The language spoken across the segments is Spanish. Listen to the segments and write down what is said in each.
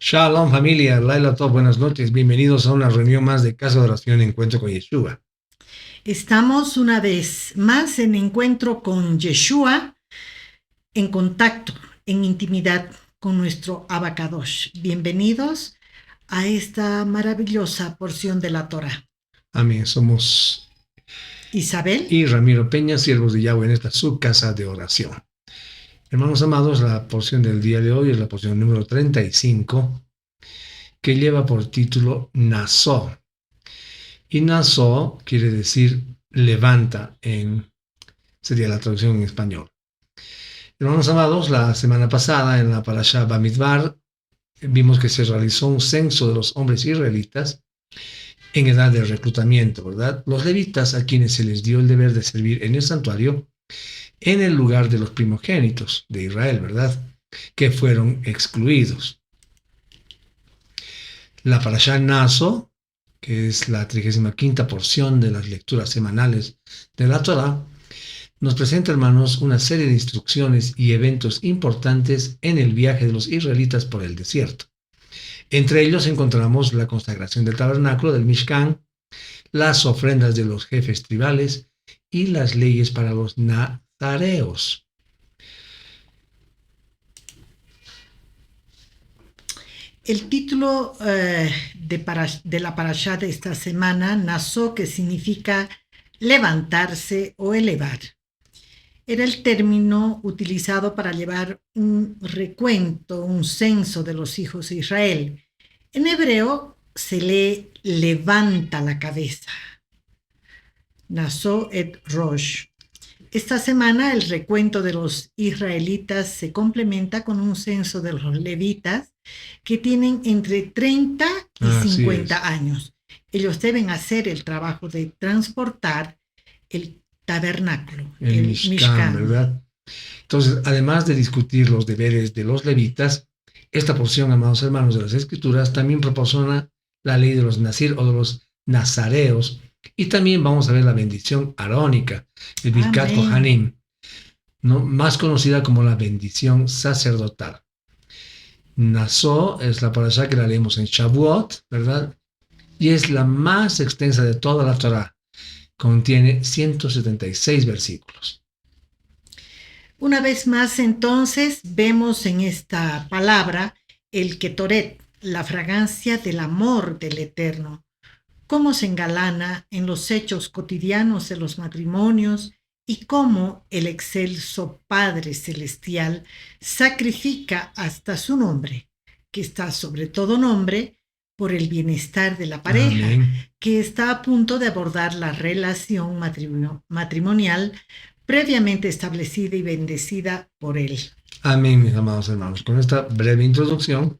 Shalom familia, Laila Top, buenas noches, bienvenidos a una reunión más de Casa de Oración Encuentro con Yeshua. Estamos una vez más en encuentro con Yeshua, en contacto, en intimidad con nuestro Abacadosh. Bienvenidos a esta maravillosa porción de la Torah. Amén, somos Isabel y Ramiro Peña, siervos de Yahweh en esta su casa de oración. Hermanos amados, la porción del día de hoy es la porción número 35, que lleva por título Nasó. Y Nasó quiere decir levanta, sería la traducción en español. Hermanos amados, la semana pasada en la Parashá Bamidbar vimos que se realizó un censo de los hombres israelitas en edad de reclutamiento, ¿verdad? Los levitas, a quienes se les dio el deber de servir en el santuario, en el lugar de los primogénitos de Israel, ¿verdad? Que fueron excluidos. La Parashá Naso, que es la 35ª porción de las lecturas semanales de la Torá, nos presenta, hermanos, una serie de instrucciones y eventos importantes en el viaje de los israelitas por el desierto. Entre ellos encontramos la consagración del tabernáculo, del Mishkan, las ofrendas de los jefes tribales y las leyes para los nazareos. El título de la parashá de esta semana, Nasó, que significa levantarse o elevar. Era el término utilizado para llevar un recuento, un censo de los hijos de Israel. En hebreo se lee levanta la cabeza. Nasó et Rosh. Esta semana el recuento de los israelitas se complementa con un censo de los levitas que tienen entre 30 y 50 años. Ellos deben hacer el trabajo de transportar el tabernáculo, el Mishkan, ¿verdad? Entonces, además de discutir los deberes de los levitas, esta porción, amados hermanos de las Escrituras, también proporciona la ley de los nazir o de los nazareos, y también vamos a ver la bendición arónica, el Birkat Kohanim, ¿no? Más conocida como la bendición sacerdotal. Nasó es la parashá que la leemos en Shavuot, ¿verdad? Y es la más extensa de toda la Torá. Contiene 176 versículos. Una vez más, entonces, vemos en esta palabra el Ketoret, la fragancia del amor del Eterno, cómo se engalana en los hechos cotidianos de los matrimonios y cómo el excelso Padre Celestial sacrifica hasta su nombre, que está sobre todo nombre, por el bienestar de la pareja, Amén, que está a punto de abordar la relación matrimonial previamente establecida y bendecida por él. Amén, mis amados hermanos. Con esta breve introducción,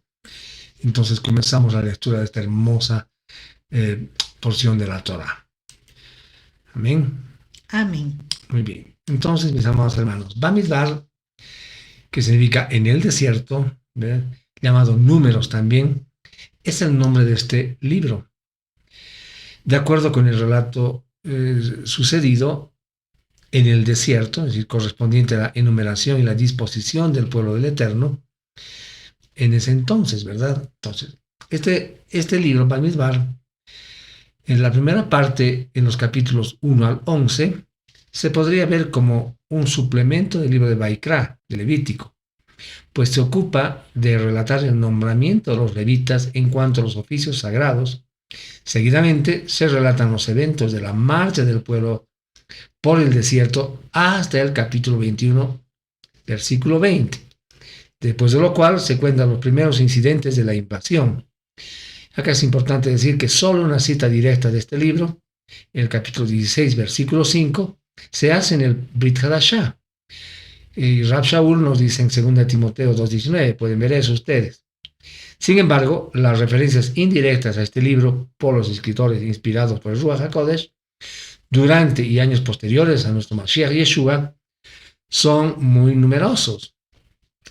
entonces comenzamos la lectura de esta hermosa porción de la Torá. Amén. Amén. Muy bien. Entonces, mis amados hermanos, Bamidbar, que significa en el desierto, ¿verdad?, llamado Números también, es el nombre de este libro. De acuerdo con el relato sucedido en el desierto, es decir, correspondiente a la enumeración y la disposición del pueblo del Eterno, en ese entonces, ¿verdad? Entonces, este libro, Bamidbar, en la primera parte, en los capítulos 1 al 11, se podría ver como un suplemento del libro de Baikra, de Levítico, pues se ocupa de relatar el nombramiento de los levitas en cuanto a los oficios sagrados. Seguidamente se relatan los eventos de la marcha del pueblo por el desierto hasta el capítulo 21, versículo 20, después de lo cual se cuentan los primeros incidentes de la invasión. Acá es importante decir que solo una cita directa de este libro, el capítulo 16, versículo 5, se hace en el Brit Hadashah. Y Rab Shaul nos dice en 2 Timoteo 2:19, pueden ver eso ustedes. Sin embargo, las referencias indirectas a este libro por los escritores inspirados por el Ruach HaKodesh durante y años posteriores a nuestro Mashiach Yeshua son muy numerosos.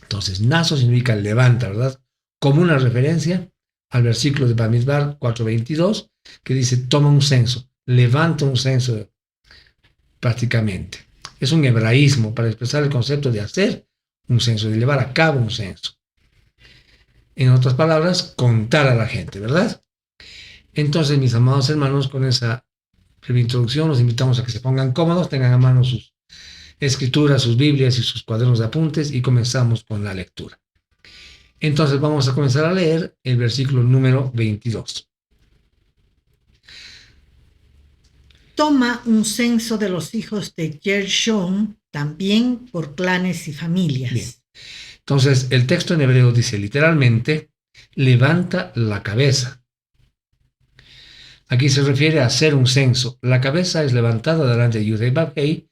Entonces, Naso significa levanta, ¿verdad? Como una referencia al versículo de Bamidbar 4:22, que dice, toma un censo, levanta un censo prácticamente. Es un hebraísmo para expresar el concepto de hacer un censo, de llevar a cabo un censo. En otras palabras, contar a la gente, ¿verdad? Entonces, mis amados hermanos, con esa breve introducción, los invitamos a que se pongan cómodos, tengan a mano sus escrituras, sus Biblias y sus cuadernos de apuntes y comenzamos con la lectura. Entonces vamos a comenzar a leer el versículo número 22. Toma un censo de los hijos de Gershón, también por clanes y familias. Bien. Entonces, el texto en hebreo dice literalmente, levanta la cabeza. Aquí se refiere a hacer un censo. La cabeza es levantada delante de Yudhei Bavhei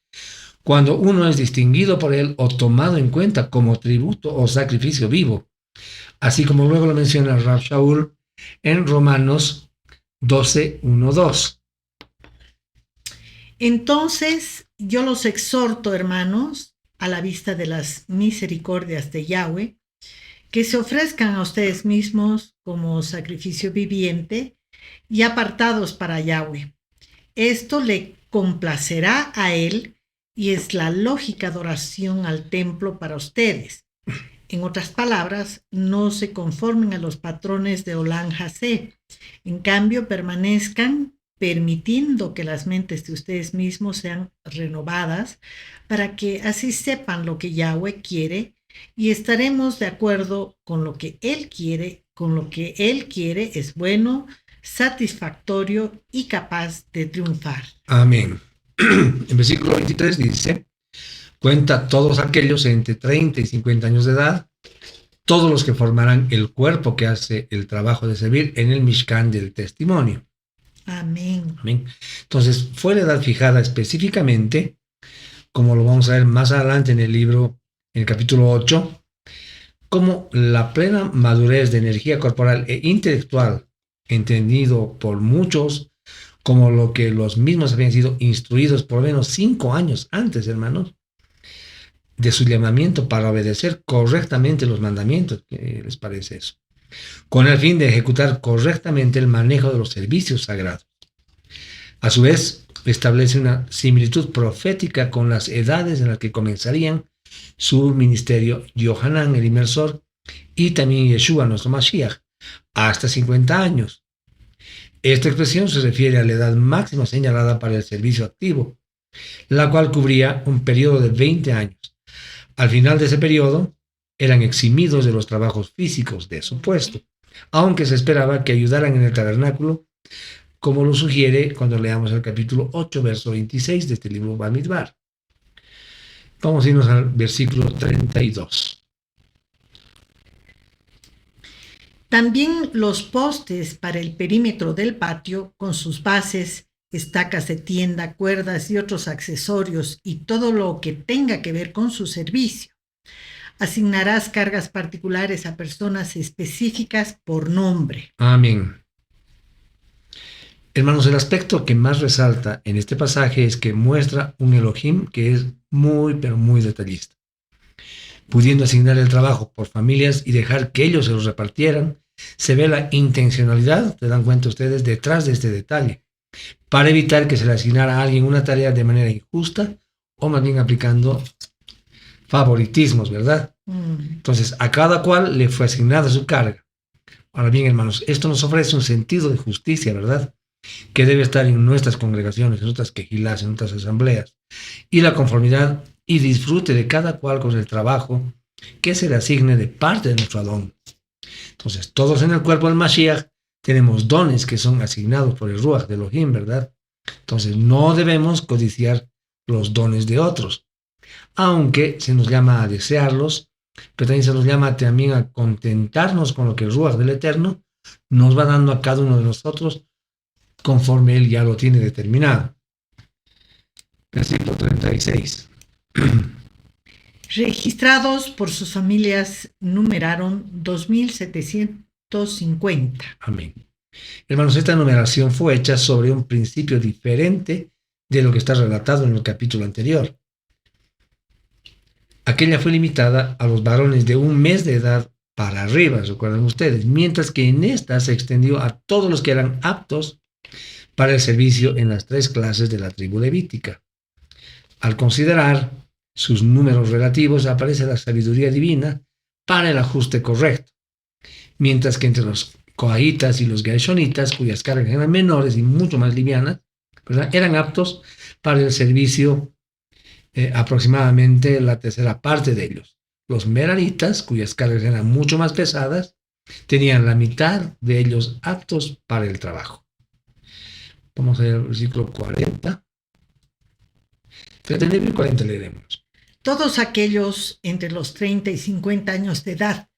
cuando uno es distinguido por él o tomado en cuenta como tributo o sacrificio vivo. Así como luego lo menciona Rav Shaul en Romanos 12:1-2. Entonces, yo los exhorto, hermanos, a la vista de las misericordias de Yahweh, que se ofrezcan a ustedes mismos como sacrificio viviente y apartados para Yahweh. Esto le complacerá a él y es la lógica adoración al templo para ustedes. En otras palabras, no se conformen a los patrones de Olam Hazé. En cambio, permanezcan permitiendo que las mentes de ustedes mismos sean renovadas para que así sepan lo que Yahweh quiere y estaremos de acuerdo con lo que Él quiere. Con lo que Él quiere es bueno, satisfactorio y capaz de triunfar. Amén. En versículo 23 dice, cuenta todos aquellos entre 30 y 50 años de edad, todos los que formarán el cuerpo que hace el trabajo de servir en el Mishkan del testimonio. Amén. Amén. Entonces, fue la edad fijada específicamente, como lo vamos a ver más adelante en el libro, en el capítulo 8, como la plena madurez de energía corporal e intelectual, entendido por muchos como lo que los mismos habían sido instruidos por lo menos 5 años antes, hermanos, de su llamamiento para obedecer correctamente los mandamientos. ¿Qué les parece eso? Con el fin de ejecutar correctamente el manejo de los servicios sagrados. A su vez, establece una similitud profética con las edades en las que comenzarían su ministerio Yohanan, el inmersor, y también Yeshua, nuestro Mashiach, hasta 50 años. Esta expresión se refiere a la edad máxima señalada para el servicio activo, la cual cubría un periodo de 20 años. Al final de ese periodo, eran eximidos de los trabajos físicos de su puesto, aunque se esperaba que ayudaran en el tabernáculo, como lo sugiere cuando leamos el capítulo 8, verso 26 de este libro Bamidbar. Vamos a irnos al versículo 32. También los postes para el perímetro del patio, con sus bases, estacas de tienda, cuerdas y otros accesorios y todo lo que tenga que ver con su servicio. Asignarás cargas particulares a personas específicas por nombre. Amén. Hermanos, el aspecto que más resalta en este pasaje es que muestra un Elohim que es muy, pero muy detallista. Pudiendo asignar el trabajo por familias y dejar que ellos se los repartieran, se ve la intencionalidad, ¿te dan cuenta ustedes?, detrás de este detalle, para evitar que se le asignara a alguien una tarea de manera injusta o más bien aplicando favoritismos, ¿verdad? Entonces, a cada cual le fue asignada su carga. Ahora bien, hermanos, esto nos ofrece un sentido de justicia, ¿verdad?, que debe estar en nuestras congregaciones, en nuestras quejilás, en nuestras asambleas, y la conformidad y disfrute de cada cual con el trabajo que se le asigne de parte de nuestro Adón. Entonces, todos en el cuerpo del Mashiach tenemos dones que son asignados por el Ruach de Elohim, ¿verdad? Entonces, no debemos codiciar los dones de otros, aunque se nos llama a desearlos, pero también se nos llama también a contentarnos con lo que el Ruach del Eterno nos va dando a cada uno de nosotros conforme Él ya lo tiene determinado. Versículo 36. Registrados por sus familias numeraron 2,750. Amén. Hermanos, esta numeración fue hecha sobre un principio diferente de lo que está relatado en el capítulo anterior. Aquella fue limitada a los varones de 1 mes de edad para arriba, recuerden ustedes, mientras que en esta se extendió a todos los que eran aptos para el servicio en las 3 clases de la tribu levítica. Al considerar sus números relativos, aparece la sabiduría divina para el ajuste correcto. mientras que entre los coahitas y los gershonitas, cuyas cargas eran menores y mucho más livianas, ¿verdad?, eran aptos para el servicio aproximadamente la tercera parte de ellos. Los meraritas, cuyas cargas eran mucho más pesadas, tenían la mitad de ellos aptos para el trabajo. Vamos a ver el versículo 40. 39 y 40 leeremos. Todos aquellos entre los 30 y 50 años de edad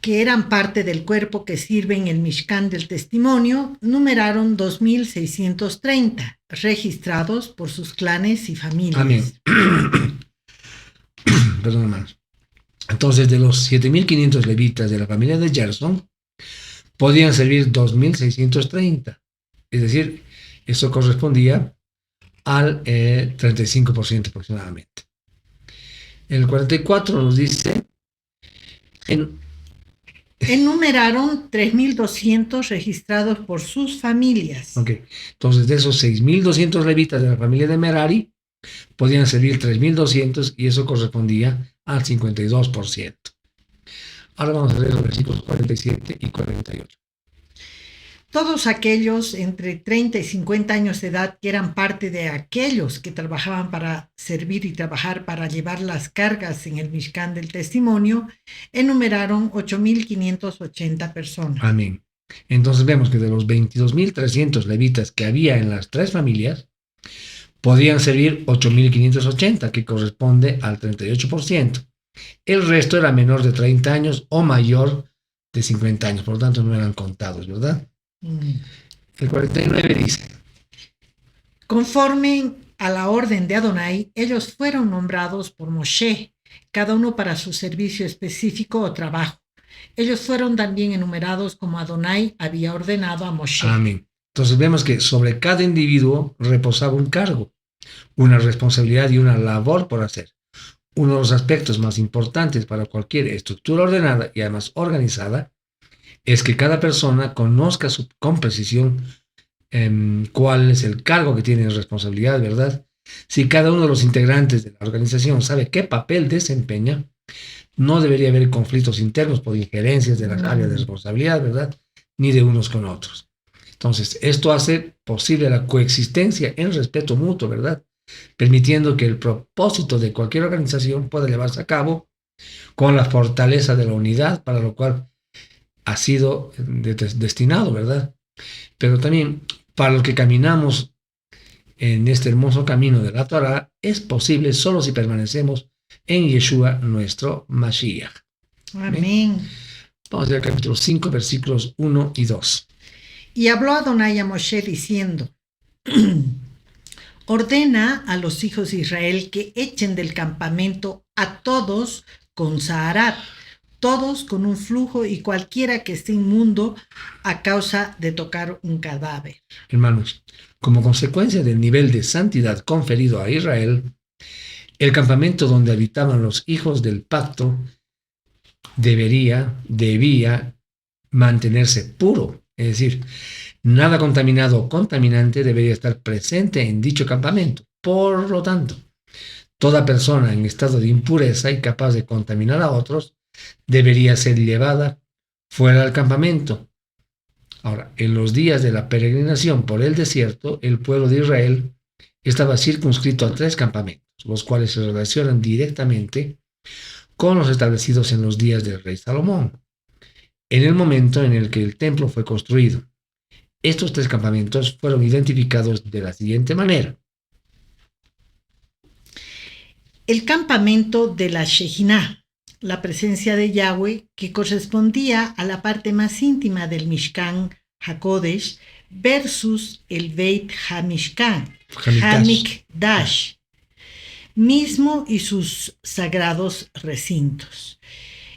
que eran parte del cuerpo que sirve en el Mishkan del Testimonio, numeraron 2.630, registrados por sus clanes y familias. Amén. Perdón, hermanos. Entonces, de los 7.500 levitas de la familia de Gerson, podían servir 2.630. Es decir, eso correspondía al 35% aproximadamente. El 44 nos dice... Enumeraron 3.200 registrados por sus familias. Ok, entonces de esos 6.200 levitas de la familia de Merari, podían servir 3.200 y eso correspondía al 52%. Ahora vamos a leer los versículos 47 y 48. Todos aquellos entre 30 y 50 años de edad que eran parte de aquellos que trabajaban para servir y trabajar para llevar las cargas en el Mishkan del Testimonio, enumeraron 8.580 personas. Amén. Entonces vemos que de los 22.300 levitas que había en las tres familias, podían servir 8.580, que corresponde al 38%. El resto era menor de 30 años o mayor de 50 años, por lo tanto no eran contados, ¿verdad? El 49 dice: conforme a la orden de Adonai, ellos fueron nombrados por Moshe, cada uno para su servicio específico o trabajo. Ellos fueron también enumerados como Adonai había ordenado a Moshe. Amén. Entonces vemos que sobre cada individuo reposaba un cargo, una responsabilidad y una labor por hacer. Uno de los aspectos más importantes para cualquier estructura ordenada y además organizada es que cada persona conozca con precisión cuál es el cargo que tiene en responsabilidad, ¿verdad? Si cada uno de los integrantes de la organización sabe qué papel desempeña, no debería haber conflictos internos por injerencias de las áreas de responsabilidad, ¿verdad? Ni de unos con otros. Entonces, esto hace posible la coexistencia en respeto mutuo, ¿verdad?, permitiendo que el propósito de cualquier organización pueda llevarse a cabo con la fortaleza de la unidad, para lo cual ha sido destinado, ¿verdad? Pero también para los que caminamos en este hermoso camino de la Torá, es posible solo si permanecemos en Yeshua, nuestro Mashiach. Amén. Vamos a ver el capítulo 5, versículos 1 y 2. Y habló Adonai a Moshe diciendo: ordena a los hijos de Israel que echen del campamento a todos con Zaharat, todos con un flujo y cualquiera que esté inmundo a causa de tocar un cadáver. Hermanos, como consecuencia del nivel de santidad conferido a Israel, el campamento donde habitaban los hijos del pacto debía mantenerse puro, es decir, nada contaminado o contaminante debería estar presente en dicho campamento. Por lo tanto, toda persona en estado de impureza y capaz de contaminar a otros debería ser llevada fuera del campamento. Ahora, en los días de la peregrinación por el desierto, el pueblo de Israel estaba circunscrito a 3 campamentos, los cuales se relacionan directamente con los establecidos en los días del rey Salomón, en el momento en el que el templo fue construido. Estos 3 campamentos fueron identificados de la siguiente manera. El campamento de la Shejinah, la presencia de Yahweh, que correspondía a la parte más íntima del Mishkan HaKodesh, versus el Beit HaMishkan, Hamikdash, mismo y sus sagrados recintos.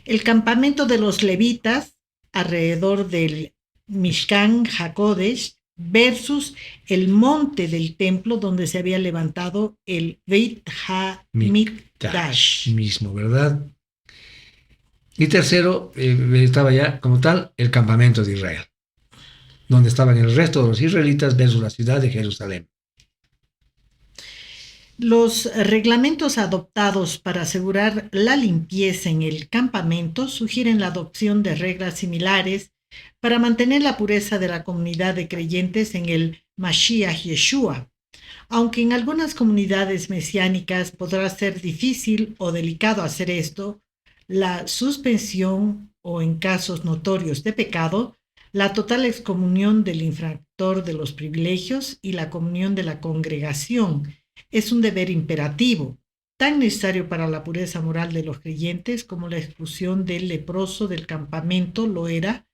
El campamento de los levitas, alrededor del Mishkan HaKodesh, versus el monte del templo donde se había levantado el Beit HaMikdash mismo, ¿verdad? Y tercero, estaba ya como tal el campamento de Israel, donde estaban el resto de los israelitas versus la ciudad de Jerusalén. Los reglamentos adoptados para asegurar la limpieza en el campamento sugieren la adopción de reglas similares para mantener la pureza de la comunidad de creyentes en el Mashiach Yeshua. Aunque en algunas comunidades mesiánicas podrá ser difícil o delicado hacer esto, la suspensión o en casos notorios de pecado, la total excomunión del infractor de los privilegios y la comunión de la congregación es un deber imperativo, tan necesario para la pureza moral de los creyentes como la expulsión del leproso del campamento lo era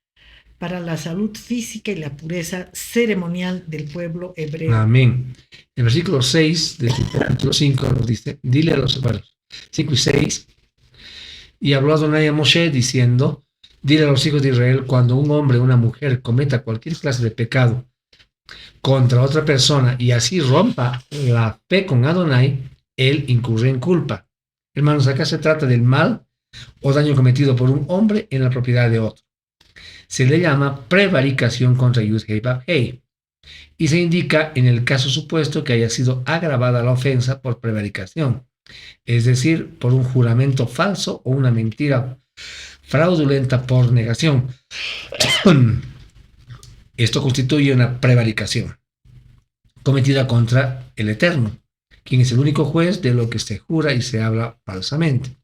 para la salud física y la pureza ceremonial del pueblo hebreo. Amén. El versículo 6 del capítulo 5 nos dice, dile a los hermanos, 5 y 6, y habló Adonai a Moshe diciendo, dile a los hijos de Israel, cuando un hombre o una mujer cometa cualquier clase de pecado contra otra persona y así rompa la fe con Adonai, él incurre en culpa. Hermanos, acá se trata del mal o daño cometido por un hombre en la propiedad de otro. Se le llama prevaricación contra Yud Hei Vav Hei y se indica en el caso supuesto que haya sido agravada la ofensa por prevaricación, es decir, por un juramento falso o una mentira fraudulenta por negación. Esto constituye una prevaricación cometida contra el Eterno, quien es el único juez de lo que se jura y se habla falsamente.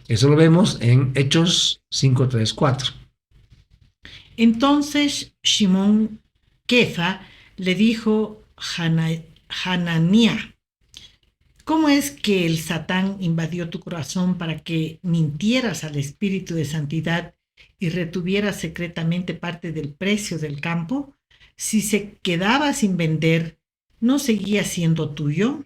Eso lo vemos en Hechos 5, 3, 4. Entonces Shimón Kefa le dijo Hananía, ¿cómo es que el Satán invadió tu corazón para que mintieras al Espíritu de Santidad y retuvieras secretamente parte del precio del campo? Si se quedaba sin vender, ¿no seguía siendo tuyo?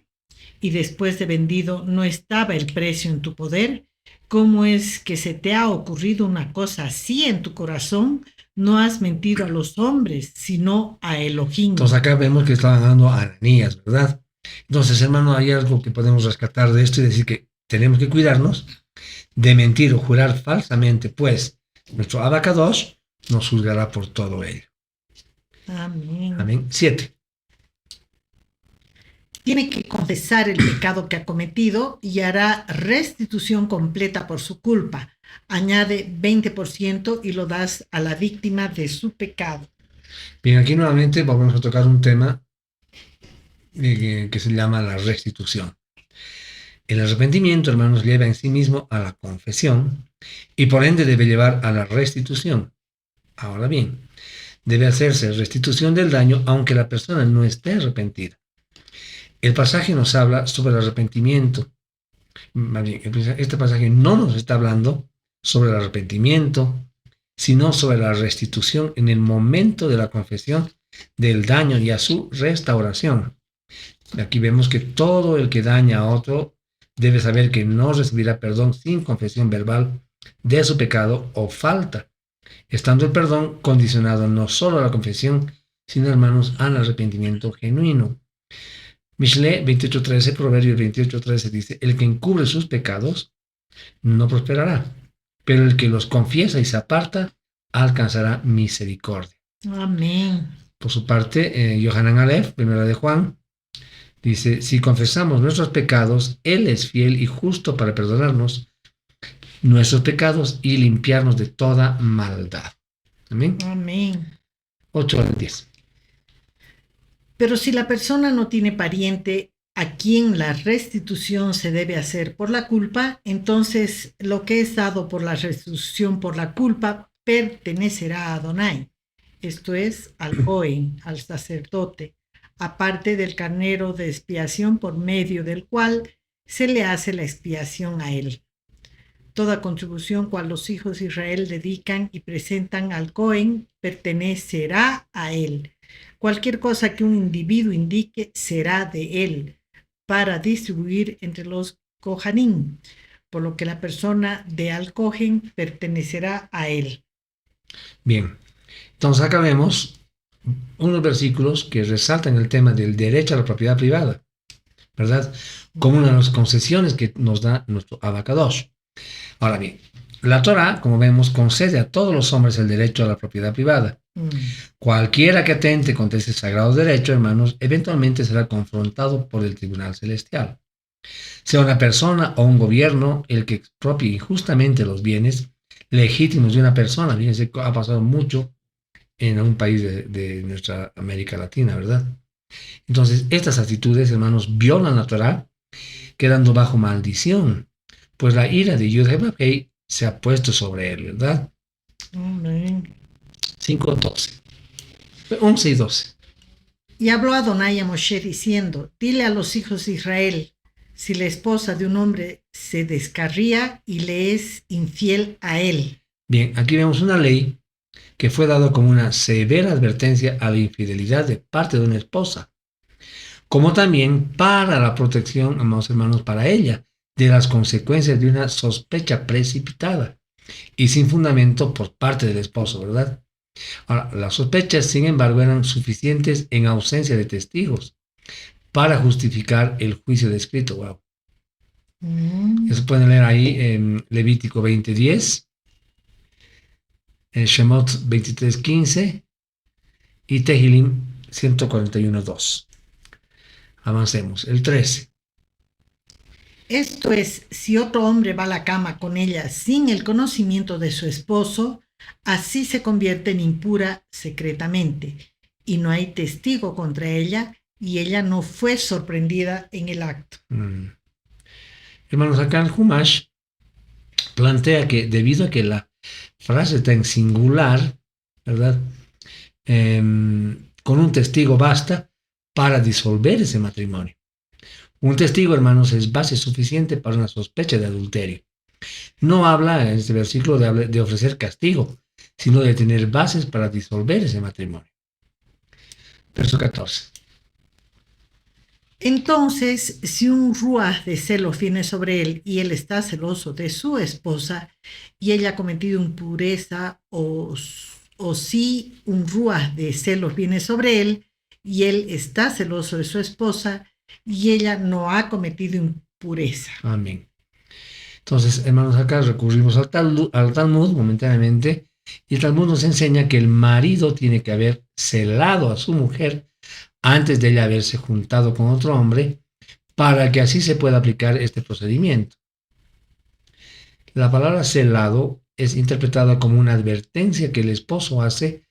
Y después de vendido, ¿no estaba el precio en tu poder? ¿Cómo es que se te ha ocurrido una cosa así en tu corazón? No has mentido a los hombres, sino a Elohim. Entonces acá vemos que estaban hablando a Ananías, ¿verdad? Entonces, hermano, hay algo que podemos rescatar de esto y decir que tenemos que cuidarnos de mentir o jurar falsamente, pues nuestro Abacadosh nos juzgará por todo ello. Amén. Amén. 7. Tiene que confesar el pecado que ha cometido y hará restitución completa por su culpa. Añade 20% y lo das a la víctima de su pecado. Bien, aquí nuevamente vamos a tocar un tema que se llama la restitución. El arrepentimiento, hermanos, lleva en sí mismo a la confesión y por ende debe llevar a la restitución. Ahora bien, debe hacerse restitución del daño aunque la persona no esté arrepentida. El pasaje nos habla sobre el arrepentimiento. Más bien, este pasaje no nos está hablando sobre el arrepentimiento, sino sobre la restitución en el momento de la confesión del daño y a su restauración. Aquí vemos que todo el que daña a otro debe saber que no recibirá perdón sin confesión verbal de su pecado o falta, estando el perdón condicionado no solo a la confesión, sino, hermanos, al arrepentimiento genuino. Mishle 28.13, Proverbios 28.13 dice, el que encubre sus pecados no prosperará, pero el que los confiesa y se aparta alcanzará misericordia. Amén. Por su parte, Yohanan Aleph, primera de Juan, dice, si confesamos nuestros pecados, Él es fiel y justo para perdonarnos nuestros pecados y limpiarnos de toda maldad. Amén. Amén. 8 al 10. Pero si la persona no tiene pariente a quien la restitución se debe hacer por la culpa, entonces lo que es dado por la restitución por la culpa pertenecerá a Adonai, esto es, al Cohen, al sacerdote, aparte del carnero de expiación por medio del cual se le hace la expiación a él. Toda contribución cual los hijos de Israel dedican y presentan al Cohen pertenecerá a él. Cualquier cosa que un individuo indique será de él para distribuir entre los Kohanim, por lo que la persona de al Cohen pertenecerá a él. Bien, entonces acá vemos unos versículos que resaltan el tema del derecho a la propiedad privada, ¿verdad? Como una de las concesiones que nos da nuestro Abacadosh. Ahora bien, la Torah, como vemos, concede a todos los hombres el derecho a la propiedad privada. Mm. Cualquiera que atente contra ese sagrado derecho, hermanos, eventualmente será confrontado por el tribunal celestial. Sea una persona o un gobierno el que expropie injustamente los bienes legítimos de una persona. Fíjense que ha pasado mucho en un país de nuestra América Latina, ¿verdad? Entonces, estas actitudes, hermanos, violan la Torah, quedando bajo maldición, pues la ira de Yud-Heh se ha puesto sobre él, ¿verdad? Amén. 5:12. 11 y 12. Y habló Adonai a Moshe diciendo, dile a los hijos de Israel, si la esposa de un hombre se descarría y le es infiel a él. Bien, aquí vemos una ley que fue dada como una severa advertencia a la infidelidad de parte de una esposa, como también para la protección, amados hermanos, para ella, de las consecuencias de una sospecha precipitada y sin fundamento por parte del esposo, ¿verdad? Ahora, las sospechas, sin embargo, eran suficientes en ausencia de testigos para justificar el juicio descrito. Wow. Eso pueden leer ahí en Levítico 20:10, en Shemot 23:15 y Tehilim 141:2. Avancemos. El 13. Esto es, si otro hombre va a la cama con ella sin el conocimiento de su esposo, así se convierte en impura secretamente, y no hay testigo contra ella, y ella no fue sorprendida en el acto. Hermanos, acá el Humash plantea que debido a que la frase está en singular, ¿verdad? Con un testigo basta para disolver ese matrimonio. Un testigo, hermanos, es base suficiente para una sospecha de adulterio. No habla en este versículo de ofrecer castigo, sino de tener bases para disolver ese matrimonio. Verso 14. Entonces, si un ruaj de celos viene sobre él y él está celoso de su esposa y ella ha cometido impureza, o si un ruaj de celos viene sobre él y él está celoso de su esposa y ella no ha cometido impureza. Amén. Entonces, hermanos, acá recurrimos al Talmud momentáneamente, y el Talmud nos enseña que el marido tiene que haber celado a su mujer antes de ella haberse juntado con otro hombre, para que así se pueda aplicar este procedimiento. La palabra celado es interpretada como una advertencia que el esposo hace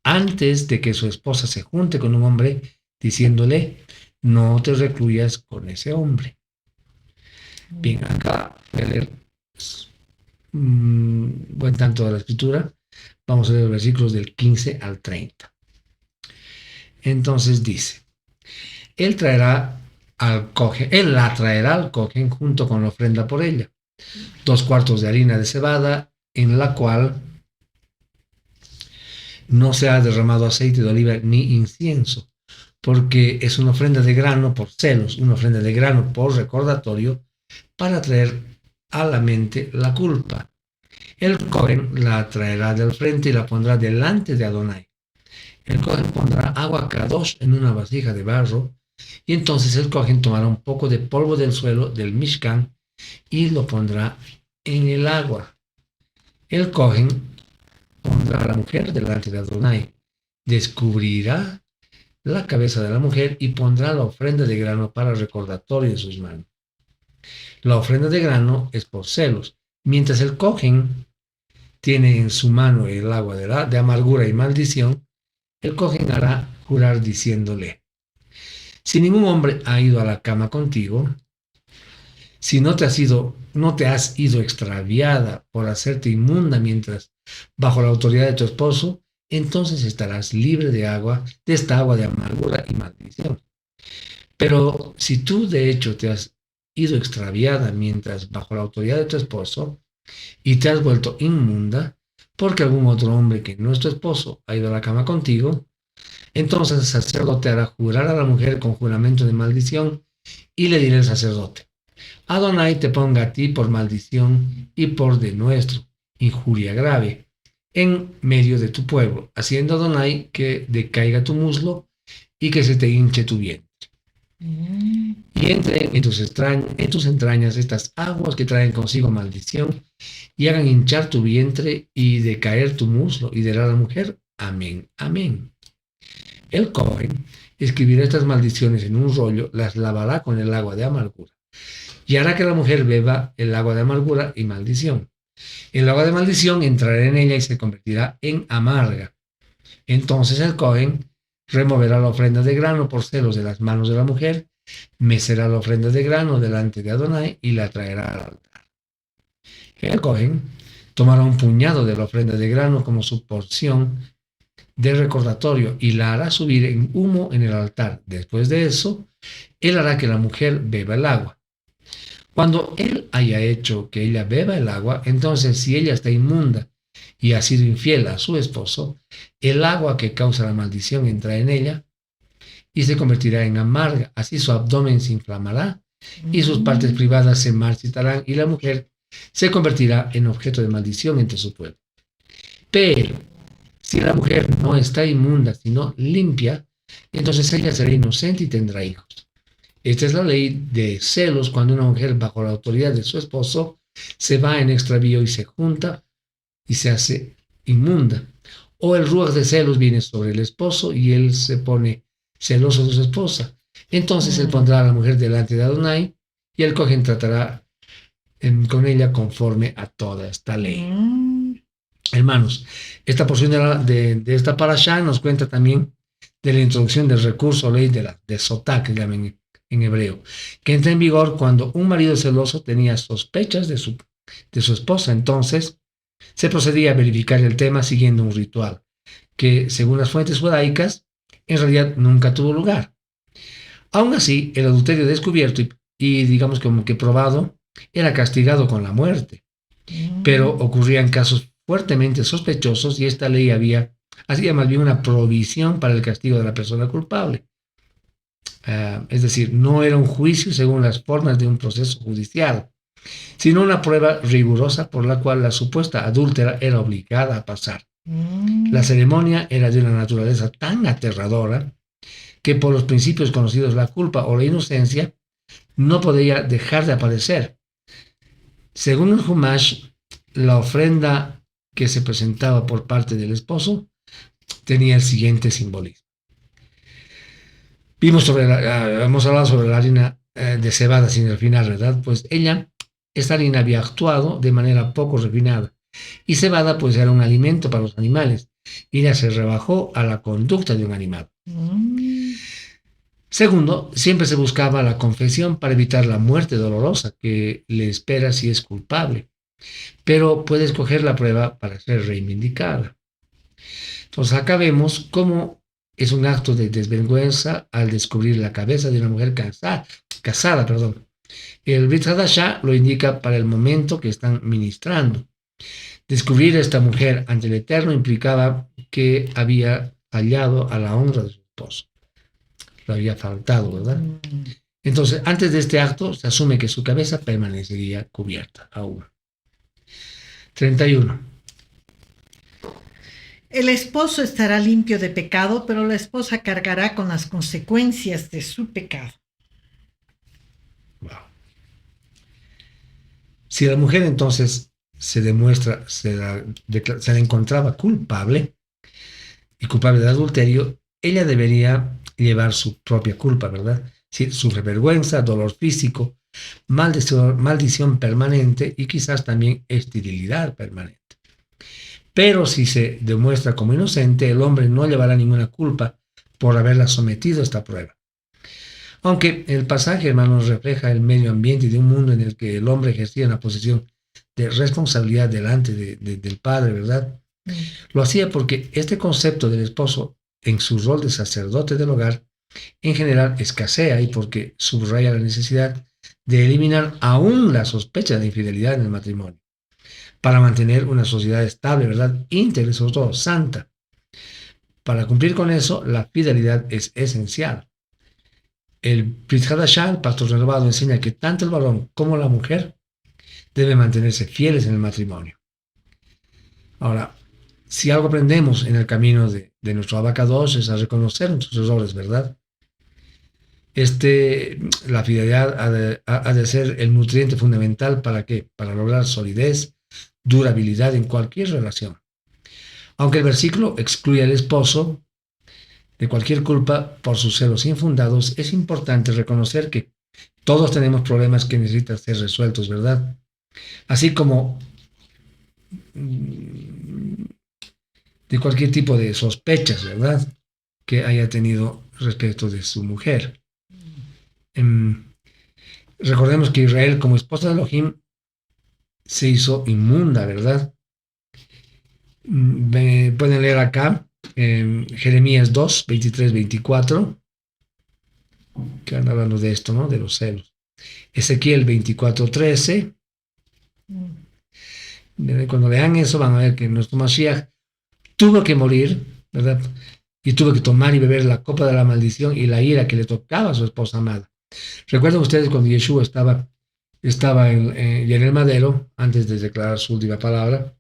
antes de que su esposa se junte con un hombre, diciéndole, no te recluyas con ese hombre. Bien, acá voy a leer buen tanto de la escritura. Vamos a leer los versículos del 15 al 30. Entonces dice, él la traerá al cohen junto con la ofrenda por ella, 2 cuartos de harina de cebada, en la cual no se ha derramado aceite de oliva ni incienso, porque es una ofrenda de grano por celos, una ofrenda de grano por recordatorio, para traer a la mente la culpa. El cohen la traerá del frente y la pondrá delante de Adonai. El cohen pondrá agua kadosh en una vasija de barro, y entonces el cohen tomará un poco de polvo del suelo del Mishkan y lo pondrá en el agua. El cohen pondrá a la mujer delante de Adonai, descubrirá la cabeza de la mujer y pondrá la ofrenda de grano para recordatorio en sus manos. La ofrenda de grano es por celos, mientras el cohen tiene en su mano el agua de amargura y maldición. El cohen hará jurar diciéndole, si ningún hombre ha ido a la cama contigo, si no te has ido extraviada por hacerte inmunda mientras bajo la autoridad de tu esposo, entonces estarás libre de esta agua de amargura y maldición. Pero si tú de hecho te has ido extraviada mientras bajo la autoridad de tu esposo y te has vuelto inmunda porque algún otro hombre que no es tu esposo ha ido a la cama contigo, entonces el sacerdote hará jurar a la mujer con juramento de maldición y le dirá el sacerdote, Adonai te ponga a ti por maldición y por denuestro, injuria grave, en medio de tu pueblo, haciendo Adonai que decaiga tu muslo y que se te hinche tu vientre. Y entren en tus entrañas estas aguas que traen consigo maldición y hagan hinchar tu vientre y decaer tu muslo, y dirá la mujer, Amén, amén. El Cohen escribirá estas maldiciones en un rollo, las lavará con el agua de amargura y hará que la mujer beba el agua de amargura y maldición. El agua de maldición entrará en ella y se convertirá en amarga. Entonces el Cohen removerá la ofrenda de grano por celos de las manos de la mujer, mecerá la ofrenda de grano delante de Adonai y la traerá al altar. El Cohen tomará un puñado de la ofrenda de grano como su porción de recordatorio y la hará subir en humo en el altar. Después de eso, él hará que la mujer beba el agua. Cuando él haya hecho que ella beba el agua, entonces si ella está inmunda y ha sido infiel a su esposo, el agua que causa la maldición entra en ella y se convertirá en amarga. Así su abdomen se inflamará y sus partes privadas se marchitarán y la mujer se convertirá en objeto de maldición entre su pueblo. Pero si la mujer no está inmunda, sino limpia, entonces ella será inocente y tendrá hijos. Esta es la ley de celos cuando una mujer bajo la autoridad de su esposo se va en extravío y se junta y se hace inmunda. O el ruaj de celos viene sobre el esposo y él se pone celoso de su esposa. Entonces él pondrá a la mujer delante de Adonai y el Cohen tratará con ella conforme a toda esta ley. Hermanos, esta porción de esta parashá nos cuenta también de la introducción del recurso ley de Sotá, que llaman en hebreo, que entra en vigor cuando un marido celoso tenía sospechas de su esposa. Entonces se procedía a verificar el tema siguiendo un ritual que, según las fuentes judaicas, en realidad nunca tuvo lugar. Aún así, el adulterio descubierto y digamos como que probado era castigado con la muerte, pero ocurrían casos fuertemente sospechosos y esta ley hacía más bien una provisión para el castigo de la persona culpable. Es decir, no era un juicio según las formas de un proceso judicial, sino una prueba rigurosa por la cual la supuesta adúltera era obligada a pasar. La ceremonia era de una naturaleza tan aterradora que por los principios conocidos la culpa o la inocencia no podía dejar de aparecer. Según el Humash, la ofrenda que se presentaba por parte del esposo tenía el siguiente simbolismo. Hemos hablado sobre la harina de cebada sin refinar, ¿verdad? Pues esta harina había actuado de manera poco refinada y cebada pues era un alimento para los animales y ella se rebajó a la conducta de un animal. Segundo, siempre se buscaba la confesión para evitar la muerte dolorosa que le espera si es culpable, pero puede escoger la prueba para ser reivindicada. Entonces acá vemos cómo es un acto de desvergüenza al descubrir la cabeza de una mujer casada. El Brit Hadashah lo indica para el momento que están ministrando. Descubrir a esta mujer ante el Eterno implicaba que había fallado a la honra de su esposo. Lo había faltado, ¿verdad? Entonces, antes de este acto, se asume que su cabeza permanecería cubierta aún. 31. El esposo estará limpio de pecado, pero la esposa cargará con las consecuencias de su pecado. Wow. Si la mujer entonces se la encontraba culpable y culpable de adulterio, ella debería llevar su propia culpa, ¿verdad? Sí, su vergüenza, dolor físico, maldición permanente y quizás también esterilidad permanente. Pero si se demuestra como inocente, el hombre no llevará ninguna culpa por haberla sometido a esta prueba. Aunque el pasaje, hermanos, refleja el medio ambiente de un mundo en el que el hombre ejercía una posición de responsabilidad delante del padre, ¿verdad? Lo hacía porque este concepto del esposo en su rol de sacerdote del hogar en general escasea y porque subraya la necesidad de eliminar aún la sospecha de infidelidad en el matrimonio para mantener una sociedad estable, ¿verdad? Íntegra y sobre todo santa. Para cumplir con eso, la fidelidad es esencial. El Brit Hadashah, el pacto renovado, enseña que tanto el varón como la mujer deben mantenerse fieles en el matrimonio. Ahora, si algo aprendemos en el camino de nuestro abacados es a reconocer nuestros errores, ¿verdad? La fidelidad ha de ser el nutriente fundamental ¿para qué? Para lograr solidez, durabilidad en cualquier relación. Aunque el versículo excluye al esposo de cualquier culpa por sus celos infundados, es importante reconocer que todos tenemos problemas que necesitan ser resueltos, ¿verdad? Así como de cualquier tipo de sospechas, ¿verdad?, que haya tenido respecto de su mujer. Recordemos que Israel, como esposa de Elohim, se hizo inmunda, ¿verdad? Pueden leer acá Jeremías 2, 23, 24, que van hablando de esto, ¿no? De los celos. Ezequiel 24, 13. Cuando lean eso van a ver que nuestro Mashiach tuvo que morir, ¿verdad? Y tuvo que tomar y beber la copa de la maldición y la ira que le tocaba a su esposa amada. ¿Recuerdan ustedes cuando Yeshua estaba en el madero, antes de declarar su última palabra?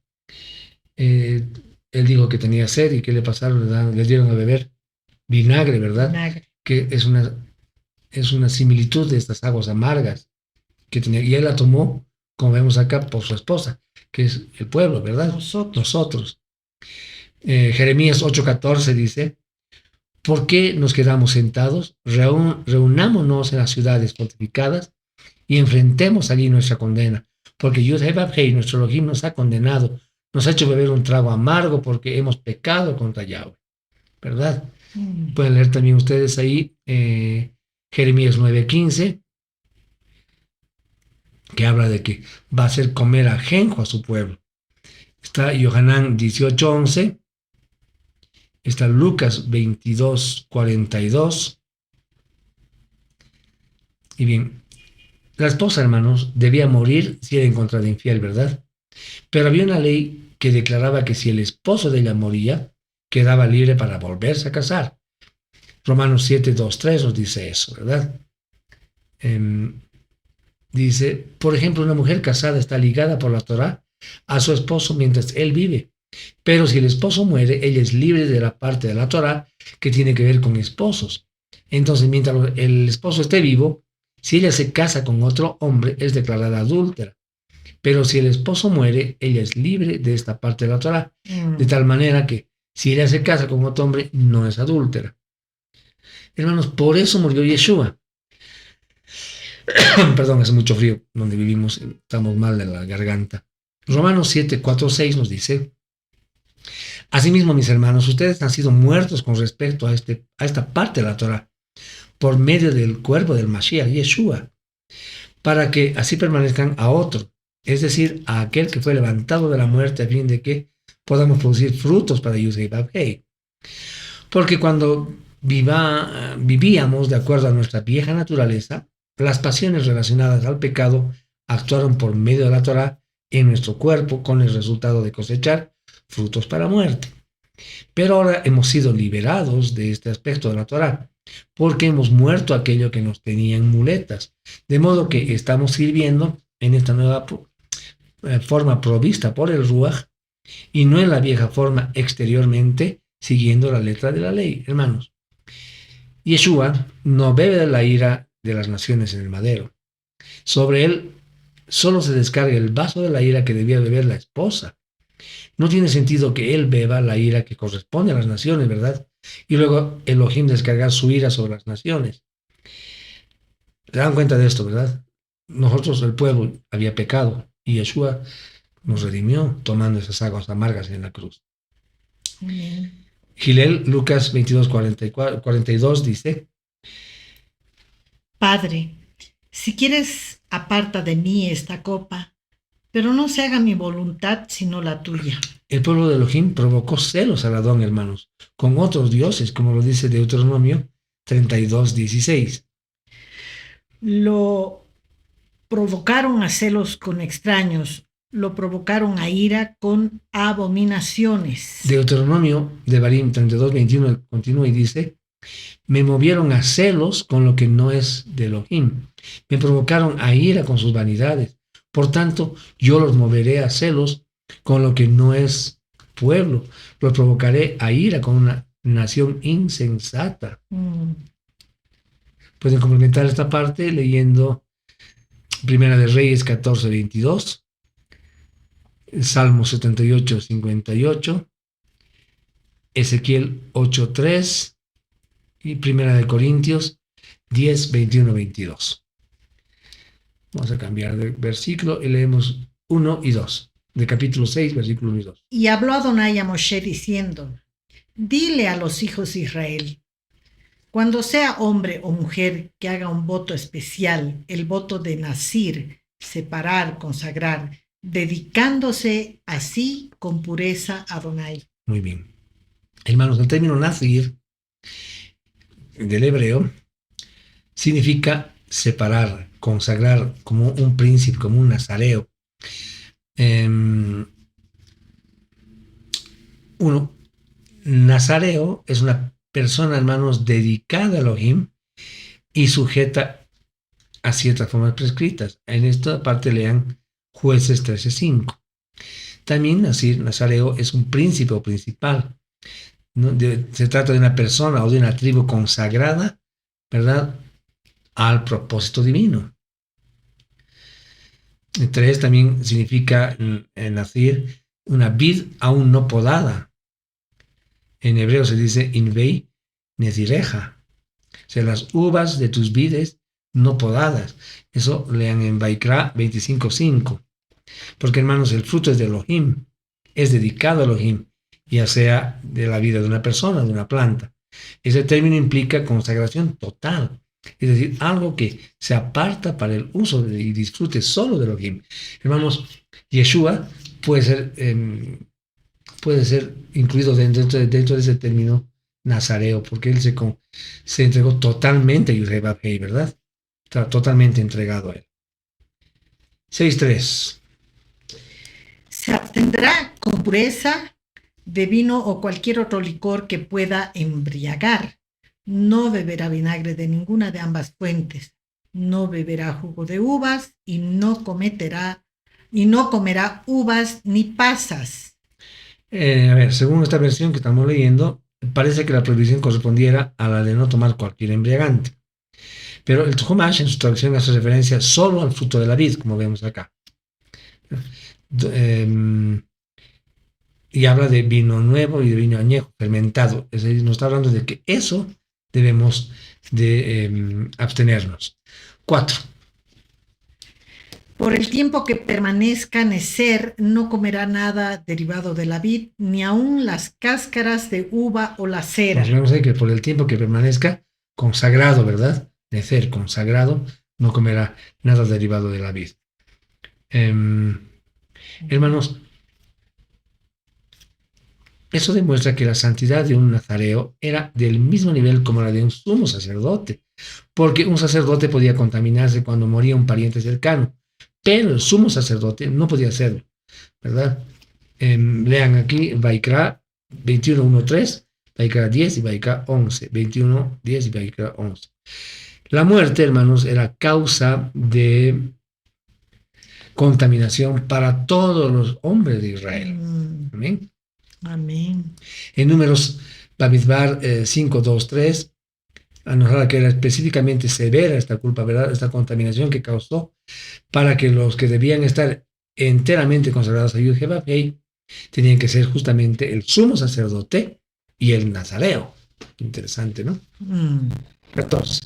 Él dijo que tenía sed y ¿qué le pasaron? Le dieron a beber vinagre, ¿verdad? Vinagre. Que es una similitud de estas aguas amargas que tenía. Y él la tomó, como vemos acá, por su esposa, que es el pueblo, ¿verdad? Nosotros. Jeremías 8:14 dice: ¿por qué nos quedamos sentados? Reunámonos en las ciudades fortificadas y enfrentemos allí nuestra condena, porque Yud-Heh-Vav-Hei, nuestro Elohim, nos ha condenado, nos ha hecho beber un trago amargo porque hemos pecado contra Yahweh, ¿verdad? Pueden leer también ustedes ahí Jeremías 9:15, que habla de que va a hacer comer ajenjo a su pueblo. Está Yohanan 18:11, está Lucas 22:42. Y bien, la esposa, hermanos, debía morir si era encontrada infiel, ¿verdad? Pero había una ley que declaraba que si el esposo de ella moría, quedaba libre para volverse a casar. Romanos 7:2-3 nos dice eso, ¿verdad? Dice, por ejemplo, una mujer casada está ligada por la Torá a su esposo mientras él vive. Pero si el esposo muere, ella es libre de la parte de la Torá que tiene que ver con esposos. Entonces, mientras el esposo esté vivo, si ella se casa con otro hombre, es declarada adúltera. Pero si el esposo muere, ella es libre de esta parte de la Torá. De tal manera que si ella se casa con otro hombre, no es adúltera. Hermanos, por eso murió Yeshua. Perdón, hace mucho frío donde vivimos, estamos mal de la garganta. Romanos 7:4-6 nos dice: asimismo, mis hermanos, ustedes han sido muertos con respecto a esta parte de la Torá, por medio del cuerpo del Mashiach, Yeshua, para que así permanezcan a otro, es decir, a aquel que fue levantado de la muerte, a fin de que podamos producir frutos para Yud-Heh-Vav-Hei. Porque cuando vivíamos de acuerdo a nuestra vieja naturaleza, las pasiones relacionadas al pecado actuaron por medio de la Torá en nuestro cuerpo, con el resultado de cosechar frutos para muerte. Pero ahora hemos sido liberados de este aspecto de la Torá, porque hemos muerto aquello que nos tenía en muletas, de modo que estamos sirviendo en esta nueva forma provista por el Ruach, y no en la vieja forma exteriormente, siguiendo la letra de la ley. Hermanos, Yeshua no bebe de la ira de las naciones en el madero. Sobre él solo se descarga el vaso de la ira que debía beber la esposa. No tiene sentido que él beba la ira que corresponde a las naciones, ¿verdad? Y luego Elohim descargar su ira sobre las naciones. ¿Se dan cuenta de esto, verdad? Nosotros, el pueblo, había pecado y Yeshua nos redimió tomando esas aguas amargas en la cruz. Amén. Gilel, Lucas 22:42 dice: Padre, si quieres, aparta de mí esta copa, pero no se haga mi voluntad sino la tuya. El pueblo de Elohim provocó celos al Adón, hermanos, con otros dioses, como lo dice Deuteronomio 32:16. Lo provocaron a celos con extraños, lo provocaron a ira con abominaciones. Deuteronomio de Barim 32:21 continúa y dice: me movieron a celos con lo que no es de Elohim, me provocaron a ira con sus vanidades. Por tanto, yo los moveré a celos con lo que no es pueblo, los provocaré a ira con una nación insensata. Pueden complementar esta parte leyendo Primera de Reyes 14:22, Salmo 78:58, Ezequiel 8:3 y Primera de Corintios 10:21-22. Vamos a cambiar de versículo y leemos 1 y 2, de capítulo 6, versículo 1 y 2. Y habló Adonai a Moshe diciendo: dile a los hijos de Israel, cuando sea hombre o mujer que haga un voto especial, el voto de nazir, separar, consagrar, dedicándose así con pureza a Adonai. Muy bien. Hermanos, el término nazir del hebreo significa separar, consagrar, como un príncipe, como un nazareo. Nazareo es una persona, hermanos, dedicada a Elohim y sujeta a ciertas formas prescritas. En esta parte lean Jueces 13:5. También nazareo es un príncipe o principal, ¿no? Se trata de una persona o de una tribu consagrada, ¿verdad?, al propósito divino. 3 también significa nazir, una vid aún no podada. En hebreo se dice invei nezireja, o sea, las uvas de tus vides no podadas. Eso lean en Vaikra 25:5. Porque, hermanos, el fruto es de Elohim, es dedicado a Elohim, ya sea de la vida de una persona, de una planta. Ese término implica consagración total, es decir, algo que se aparta para el uso y disfrute solo de Elohim. Hermanos, Yeshua puede ser incluido dentro de ese término nazareo, porque él se entregó totalmente a Yudhebabhei, ¿verdad? Está totalmente entregado a él. 6:3. Se abstendrá con pureza de vino o cualquier otro licor que pueda embriagar. No beberá vinagre de ninguna de ambas fuentes. No beberá jugo de uvas y no comerá uvas ni pasas. A ver, según esta versión que estamos leyendo, parece que la prohibición correspondiera a la de no tomar cualquier embriagante. Pero el Chumash en su traducción hace referencia solo al fruto de la vid, como vemos acá. Y habla de vino nuevo y de vino añejo, fermentado. Es decir, nos está hablando de que eso debemos de abstenernos. 4. Por el tiempo que permanezca necer, no comerá nada derivado de la vid, ni aun las cáscaras de uva o la cera. Nos vemos ahí que por el tiempo que permanezca consagrado, ¿verdad? Necer, consagrado, no comerá nada derivado de la vid. Hermanos, eso demuestra que la santidad de un nazareo era del mismo nivel como la de un sumo sacerdote, porque un sacerdote podía contaminarse cuando moría un pariente cercano, pero el sumo sacerdote no podía hacerlo, ¿verdad? Lean aquí Vaikra 21:1-3, Vaikra 10 y Vaikra 11, 21:10 y Vaikra 11. La muerte, hermanos, era causa de contaminación para todos los hombres de Israel. Amén. Amén. En Números Bamidbar 5:2-3 nos habla que era específicamente severa esta culpa, ¿verdad? Esta contaminación que causó, para que los que debían estar enteramente consagrados a Yud-Heh-Vav-Hei tenían que ser justamente el sumo sacerdote y el nazareo. Interesante, ¿no? 14.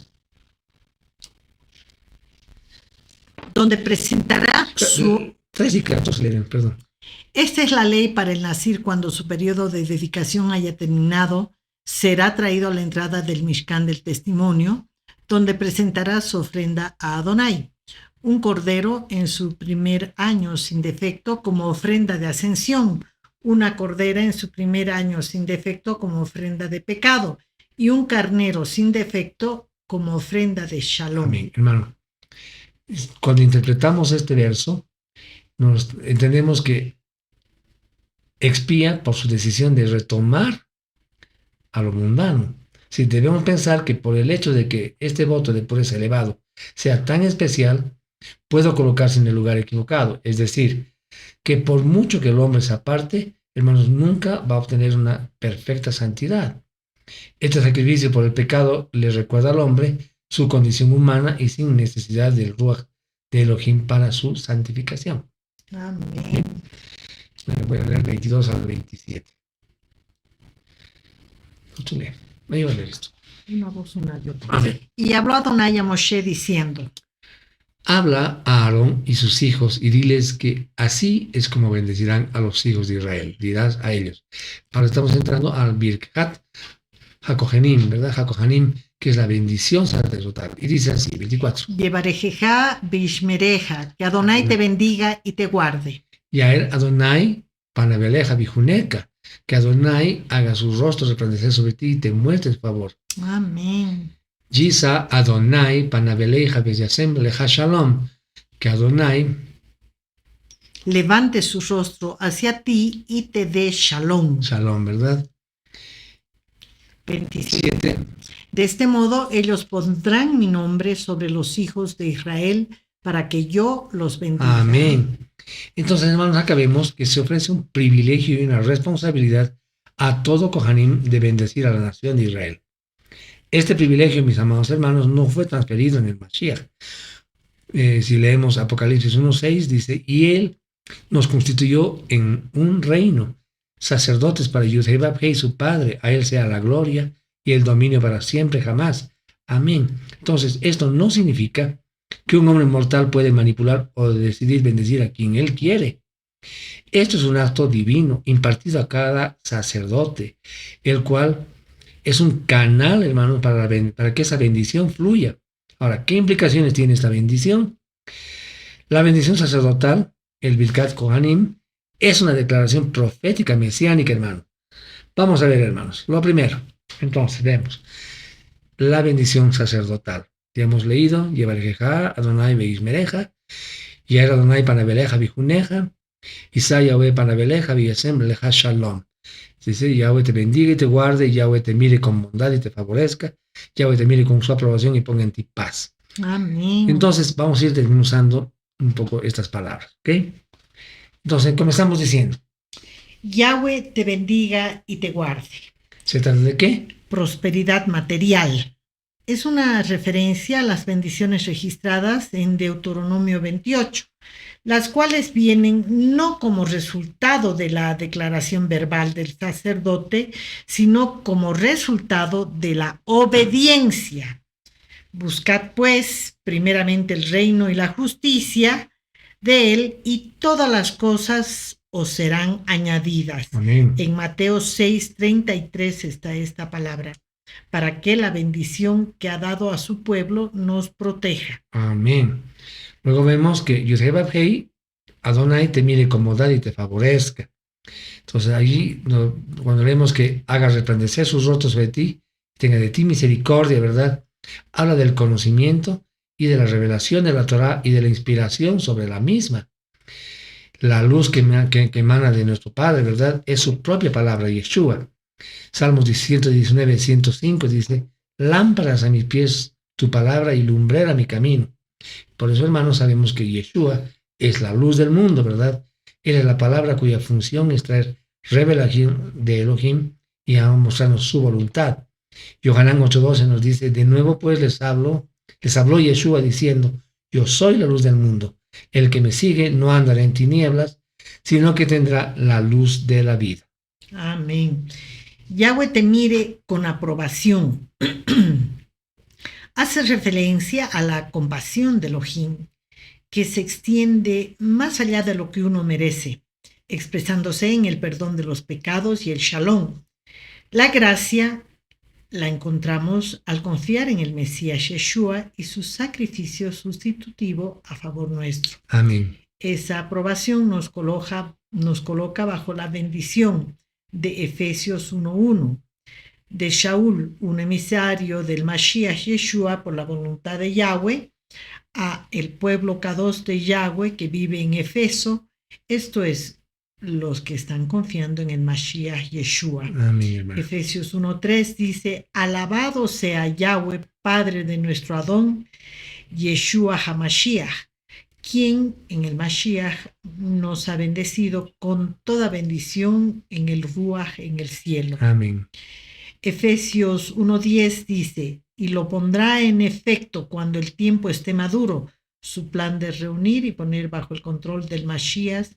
Donde presentará su... 3 y 14, perdón. Esta es la ley para el nazir cuando su periodo de dedicación haya terminado. Será traído a la entrada del Mishkan del Testimonio, donde presentará su ofrenda a Adonai. Un cordero en su primer año sin defecto como ofrenda de ascensión, una cordera en su primer año sin defecto como ofrenda de pecado y un carnero sin defecto como ofrenda de shalom. Amén, hermano. Cuando interpretamos este verso, entendemos que expía por su decisión de retomar a lo mundano. Si debemos pensar que por el hecho de que este voto de pureza elevado sea tan especial, puedo colocarse en el lugar equivocado. Es decir, que por mucho que el hombre se aparte, hermanos, nunca va a obtener una perfecta santidad. Este sacrificio por el pecado le recuerda al hombre su condición humana y sin necesidad del Ruach de Elohim para su santificación. Amén. Voy a leer 22 al 27. Otro lee. Me iba a leer esto. Una voz, una y otra. A ver. Y habló Adonai a Moshe diciendo: Habla a Aarón y sus hijos y diles que así es como bendecirán a los hijos de Israel. Dirás a ellos. Ahora estamos entrando al Birkat Hakohanim, ¿verdad? Hakohanim, que es la bendición sacerdotal. Y dice así, 24. Yevarejeja bishmereja, que Adonai te bendiga y te guarde. Yaer Adonai panabeleja bijuneca, que Adonai haga su rostro resplandecer sobre ti y te muestre su favor. Amén. Yisa Adonai panabeleja beyasem leja shalom, que Adonai Levante su rostro hacia ti y te dé shalom. shalom, ¿verdad? 27. 7. De este modo ellos pondrán mi nombre sobre los hijos de Israel para que yo los bendiga. Amén. Entonces, hermanos, acá vemos que se ofrece un privilegio y una responsabilidad a todo Kohanim de bendecir a la nación de Israel. Este privilegio, mis amados hermanos, no fue transferido en el Mashiach. Si leemos Apocalipsis 1:6, dice, y él nos constituyó en un reino, sacerdotes para Yud-Heh-Vav-Heh, su padre, a él sea la gloria y el dominio para siempre jamás. Amén. Entonces, esto no significa que un hombre mortal puede manipular o decidir bendecir a quien él quiere. Esto es un acto divino impartido a cada sacerdote, el cual es un canal, hermanos, para que esa bendición fluya. Ahora, ¿qué implicaciones tiene esta bendición? La bendición sacerdotal, el Birkat Kohanim, es una declaración profética mesiánica, hermano. Vamos a ver, hermanos. Lo primero, entonces, vemos la bendición sacerdotal. Ya hemos leído, Yevarejeja, Adonai Beishmereja, Yair Adonai Panabeleja Bijuneja, Isai Yahweh Panabeleja Biyasem Leja Shalom. Dice, Yahweh te bendiga y te guarde, Yahweh te mire con bondad y te favorezca, Yahweh te mire con su aprobación y ponga en ti paz. Amén. Entonces, vamos a ir desmenuzando un poco estas palabras, ¿ok? Entonces, comenzamos diciendo, Yahweh te bendiga y te guarde. ¿se trata de qué? Prosperidad material. Es una referencia a las bendiciones registradas en Deuteronomio 28, las cuales vienen no como resultado de la declaración verbal del sacerdote, sino como resultado de la obediencia. Buscad, pues, primeramente el reino y la justicia de él, y todas las cosas os serán añadidas. Amén. En Mateo 6:33 está esta palabra, para que la bendición que ha dado a su pueblo nos proteja. Amén. Luego vemos que Yud-Heh-Vav-Heh, Adonai te mire con bondad y te favorezca. Entonces allí, cuando vemos que haga resplandecer sus rostros sobre ti, tenga de ti misericordia, ¿verdad? Habla del conocimiento y de la revelación de la Torah y de la inspiración sobre la misma. La luz que emana de nuestro Padre, ¿verdad? Es su propia palabra, Yeshua. Salmos 119, 105 dice, lámparas a mis pies tu palabra y lumbrera a mi camino. Por eso, hermanos, sabemos que Yeshua es la luz del mundo, ¿verdad? Él es la palabra cuya función es traer revelación de Elohim y a mostrarnos su voluntad. Yohanan 8:12 nos dice, de nuevo pues les habló Yeshua diciendo, yo soy la luz del mundo. El que me sigue no andará en tinieblas, sino que tendrá la luz de la vida. Amén. Yahweh te mire con aprobación. Hace referencia a la compasión de Elohim, que se extiende más allá de lo que uno merece, expresándose en el perdón de los pecados y el shalom. La gracia la encontramos al confiar en el Mesías Yeshua y su sacrificio sustitutivo a favor nuestro. Amén. Esa aprobación nos coloca bajo la bendición de Efesios 1:1, de Shaul, un emisario del Mashiach Yeshua por la voluntad de Yahweh, a el pueblo Kadosh de Yahweh que vive en Efeso, esto es, los que están confiando en el Mashiach Yeshua. Amén, hermano. Efesios 1:3 dice, alabado sea Yahweh, Padre de nuestro Adón, Yeshua HaMashiach, quien en el Mashiach nos ha bendecido con toda bendición en el Ruach, en el cielo. Amén. Efesios 1:10 dice, y lo pondrá en efecto cuando el tiempo esté maduro, su plan de reunir y poner bajo el control del Mashiach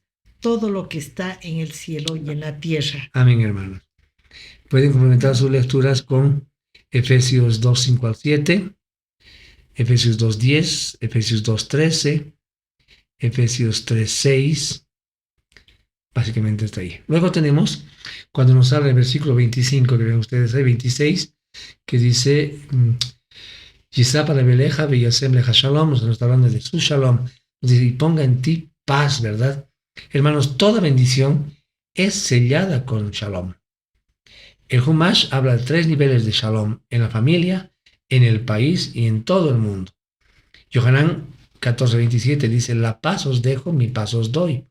todo lo que está en el cielo y en la tierra. Amén, hermanos. Pueden complementar sus lecturas con Efesios 2, 5 al 7, Efesios 2, 10, Efesios 2, 13, Efesios 3, 6. Básicamente está ahí. Luego tenemos, cuando nos habla el versículo 25, que ven ustedes ahí, 26, que dice, Yisapa la Beleja, Beyasem Leja Shalom, nos está hablando de su Shalom, nos dice, y ponga en ti paz, ¿verdad? Hermanos, toda bendición es sellada con Shalom. El Humash habla de 3 niveles de Shalom, en la familia, en el país y en todo el mundo. Yohanan 14:27 dice, la paz os dejo, mi paz os doy.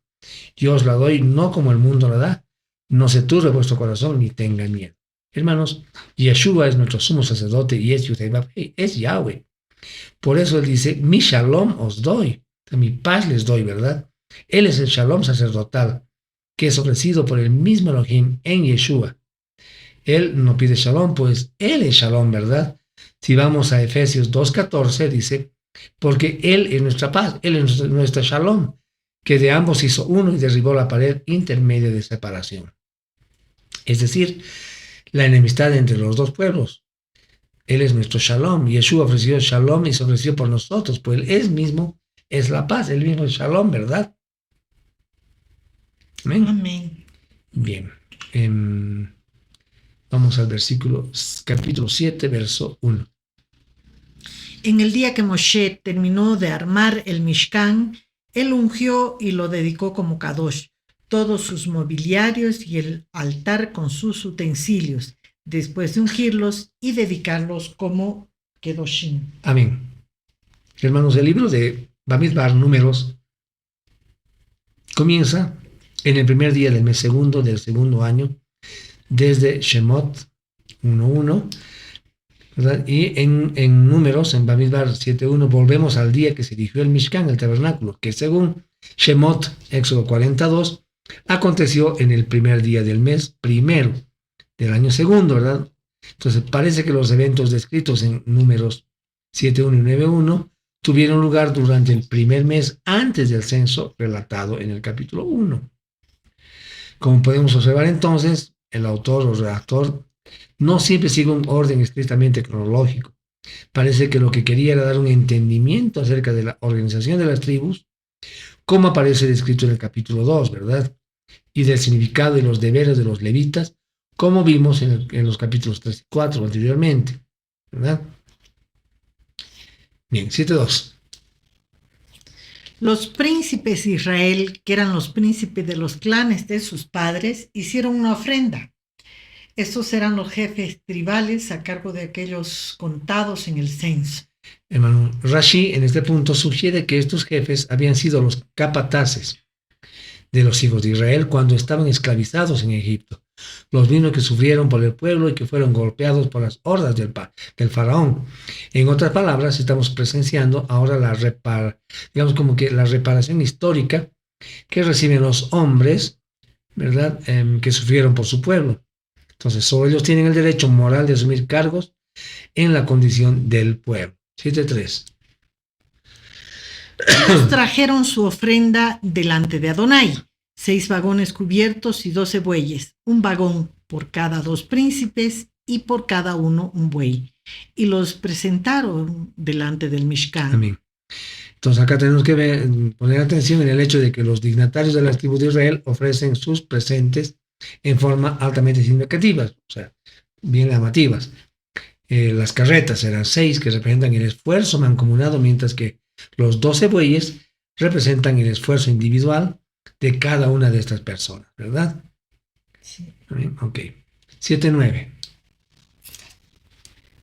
Yo os la doy no como el mundo la da. No se turbe vuestro corazón ni tenga miedo. Hermanos, Yeshua es nuestro sumo sacerdote y es Yudhei, es Yahweh. Por eso él dice, mi shalom os doy, mi paz les doy, ¿verdad? Él es el shalom sacerdotal que es ofrecido por el mismo Elohim en Yeshua. Él no pide shalom, pues él es shalom, ¿verdad? Si vamos a Efesios 2:14, dice, porque él es nuestra paz, él es nuestra shalom, que de ambos hizo uno y derribó la pared intermedia de separación. Es decir, la enemistad entre los dos pueblos. Él es nuestro shalom. Yeshua ofreció shalom y se ofreció por nosotros, pues él mismo es la paz, él mismo es shalom, ¿verdad? Amén. Amén. Bien. Vamos al versículo, capítulo 7, verso 1. En el día que Moshe terminó de armar el Mishkan, él ungió y lo dedicó como Kadosh, todos sus mobiliarios y el altar con sus utensilios, después de ungirlos y dedicarlos como Kedoshim. Amén. Hermanos, el libro de Bamidbar, Números, comienza en el primer día del mes segundo del segundo año, desde Shemot 1.1, ¿verdad? Y en Números, en Bamidbar 7.1, volvemos al día que se erigió el Mishkan, el tabernáculo, que según Shemot, Éxodo 42, aconteció en el primer día del mes primero del año segundo, ¿verdad? Entonces parece que los eventos descritos en Números 7.1 y 9.1 tuvieron lugar durante el primer mes antes del censo relatado en el capítulo 1. Como podemos observar entonces, el autor o redactor no siempre sigue un orden estrictamente cronológico. Parece que lo que quería era dar un entendimiento acerca de la organización de las tribus, como aparece descrito en el capítulo 2, ¿verdad? Y del significado y los deberes de los levitas, como vimos en los capítulos 3 y 4 anteriormente, ¿verdad? Bien, 7.2. Los príncipes de Israel, que eran los príncipes de los clanes de sus padres, hicieron una ofrenda. Estos eran los jefes tribales a cargo de aquellos contados en el censo. Hermano, Rashi en este punto sugiere que estos jefes habían sido los capataces de los hijos de Israel cuando estaban esclavizados en Egipto, los mismos que sufrieron por el pueblo y que fueron golpeados por las hordas del faraón. En otras palabras, estamos presenciando ahora la reparación histórica que reciben los hombres, ¿verdad? Que sufrieron por su pueblo. Entonces, solo ellos tienen el derecho moral de asumir cargos en la condición del pueblo. 7.3. Ellos trajeron su ofrenda delante de Adonai, 6 vagones cubiertos y 12 bueyes, un vagón por cada 2 príncipes y por cada uno un buey, y los presentaron delante del Mishkan. Amén. Entonces acá tenemos que poner atención en el hecho de que los dignatarios de las tribus de Israel ofrecen sus presentes en forma altamente significativas, o sea, bien llamativas. Las carretas eran 6 que representan el esfuerzo mancomunado, mientras que los 12 bueyes representan el esfuerzo individual de cada una de estas personas, ¿verdad? Sí. Ok. 7.9.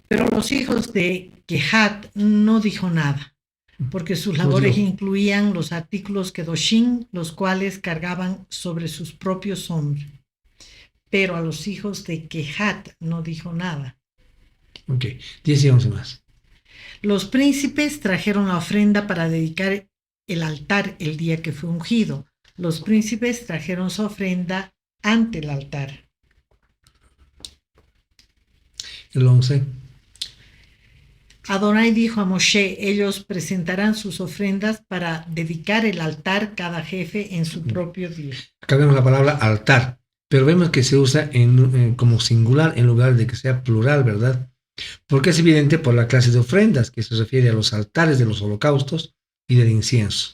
Pero los hijos de Kehat no dijo nada, porque sus labores incluían los artículos Kedoshim, los cuales cargaban sobre sus propios hombros. Pero a los hijos de Kehat no dijo nada. Ok, 10 y 11 más. Los príncipes trajeron la ofrenda para dedicar el altar el día que fue ungido. Los príncipes trajeron su ofrenda ante el altar. El 11. Adonai dijo a Moshe, ellos presentarán sus ofrendas para dedicar el altar cada jefe en su propio día. Acá vemos la palabra altar, pero vemos que se usa como singular en lugar de que sea plural, ¿verdad? Porque es evidente por la clase de ofrendas que se refiere a los altares de los holocaustos y del incienso.